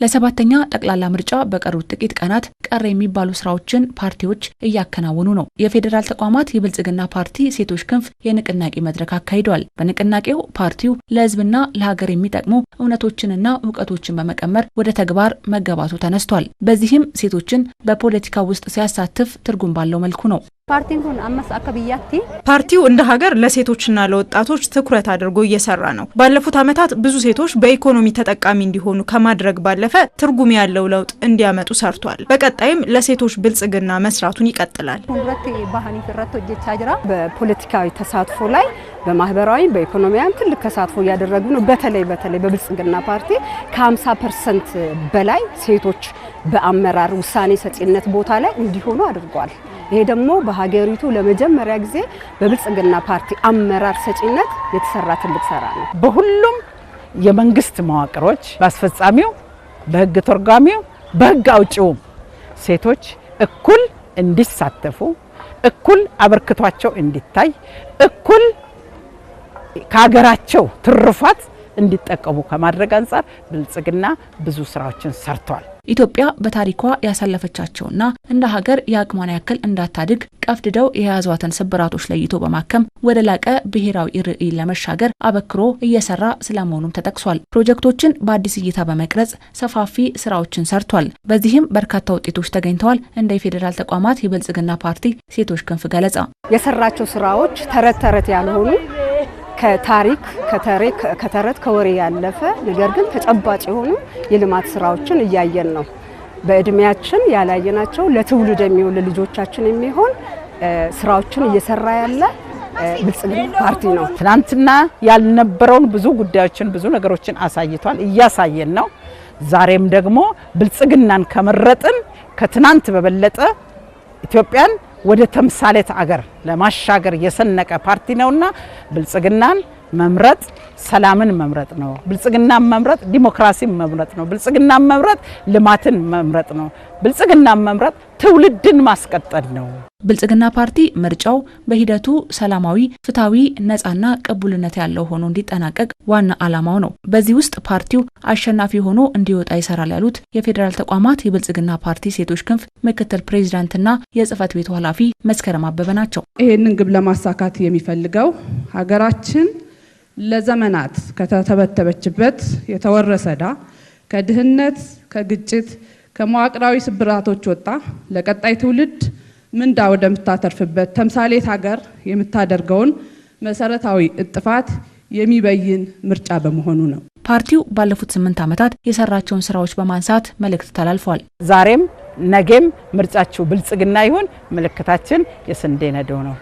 ለሰባተኛ ጠቅላላ ምርጫ በቀሩት ጥቂት ቀናት ቀረ የሚባሉ ስራዎችን ፓርቲዎች እያከናወኑ ነው። የፌዴራል ተቋማት የብልጽግና ፓርቲ ሴቶች ክንፍ የንቅናቄ መድረክ አካሂዷል። በንቅናቄው ፓርቲው ለህዝብና ለሀገር የሚጠቅሙ እውነቶችንና እውቀቶችን በመቀመር ወደ ተግባር መገባቱ ተነስቷል። በዚህም ሴቶችን በፖለቲካ ውስጥ ሲያሳትፍ ትርጉም ባለው መልኩ ነው። ፓርቲው እንደ ሀገር ለሴቶችና ለወጣቶች ትኩረት አድርጎ እየሰራ ነው። ባለፉት ዓመታት ብዙ ሴቶች በኢኮኖሚ ተጠቃሚ እንዲሆኑ ከማድረግ ባለፈ ትርጉም ያለው ለውጥ እንዲያመጡ ሰርቷል። በቀጣይም ለሴቶች ብልጽግና መስራቱን ይቀጥላል። በፖለቲካዊ ተሳትፎ ላይ በማህበራዊ በኢኮኖሚያዊ ትልቅ ተሳትፎ ያደረጉ ነው። በተለይ በብልጽግና ፓርቲ ከ50% በላይ ሴቶች በአመራር ውሳኔ ሰጪነት ቦታ ላይ እንዲሆኑ አድርጓል። ይሄ ደግሞ በሀገሪቱ ለመጀመሪያ ጊዜ በብልጽግና ፓርቲ አመራር ሰጪነት የተሰራ ትልቅ ስራ ነው። በሁሉም የመንግስት መዋቅሮች በአስፈጻሚው፣ በህግ ተርጓሚው፣ በህግ አውጪው ሴቶች እኩል እንዲሳተፉ፣ እኩል አበርክቷቸው እንዲታይ፣ እኩል ከሀገራቸው ትሩፋት እንዲጠቀሙ ከማድረግ አንፃር ብልጽግና ብዙ ስራዎችን ሰርቷል። ኢትዮጵያ በታሪኳ ያሳለፈቻቸውና እንደ ሀገር የአቅሟን ያክል እንዳታድግ ቀፍድደው የያዟትን ስብራቶች ለይቶ በማከም ወደ ላቀ ብሔራዊ ራዕይ ለመሻገር አበክሮ እየሰራ ስለመሆኑም ተጠቅሷል። ፕሮጀክቶችን በአዲስ እይታ በመቅረጽ ሰፋፊ ስራዎችን ሰርቷል። በዚህም በርካታ ውጤቶች ተገኝተዋል። እንደ የፌዴራል ተቋማት የብልጽግና ፓርቲ ሴቶች ክንፍ ገለጻ የሰራቸው ስራዎች ተረት ያልሆኑ ከተረት ከወሬ ያለፈ ነገር ግን ተጨባጭ የሆኑ የልማት ስራዎችን እያየን ነው። በእድሜያችን ያላየናቸው ለትውልድ የሚሆን ለልጆቻችን የሚሆን ስራዎችን እየሰራ ያለ ብልጽግና ፓርቲ ነው። ትናንትና ያልነበረውን ብዙ ጉዳዮችን ብዙ ነገሮችን አሳይቷል፣ እያሳየን ነው። ዛሬም ደግሞ ብልጽግናን ከመረጥን ከትናንት በበለጠ ኢትዮጵያን ወደ ተምሳሌት አገር ለማሻገር የሰነቀ ፓርቲ ነውና ብልጽግናን መምረጥ ሰላምን መምረጥ ነው። ብልጽግናን መምረጥ ዲሞክራሲን መምረጥ ነው። ብልጽግናን መምረጥ ልማትን መምረጥ ነው። ብልጽግናን መምረጥ ትውልድን ማስቀጠል ነው። ብልጽግና ፓርቲ ምርጫው በሂደቱ ሰላማዊ፣ ፍትሃዊ፣ ነፃና ቅቡልነት ያለው ሆኖ እንዲጠናቀቅ ዋና ዓላማው ነው። በዚህ ውስጥ ፓርቲው አሸናፊ ሆኖ እንዲወጣ ይሰራል ያሉት የፌዴራል ተቋማት የብልጽግና ፓርቲ ሴቶች ክንፍ ምክትል ፕሬዚዳንትና የጽህፈት ቤቱ ኃላፊ መስከረም አበበ ናቸው። ይሄንን ግብ ለማሳካት የሚፈልገው ሀገራችን ለዘመናት ከተተበተበችበት የተወረሰ ዕዳ ከድህነት፣ ከግጭት፣ ከመዋቅራዊ ስብራቶች ወጣ ለቀጣይ ትውልድ ምንዳ ወደምታተርፍበት ተምሳሌት ሀገር የምታደርገውን መሰረታዊ እጥፋት የሚበይን ምርጫ በመሆኑ ነው። ፓርቲው ባለፉት 8 ዓመታት የሰራቸውን ስራዎች በማንሳት መልእክት ተላልፏል። ዛሬም ነገም ምርጫችሁ ብልጽግና ይሁን፣ ምልክታችን የስንዴ ነዶ ነው።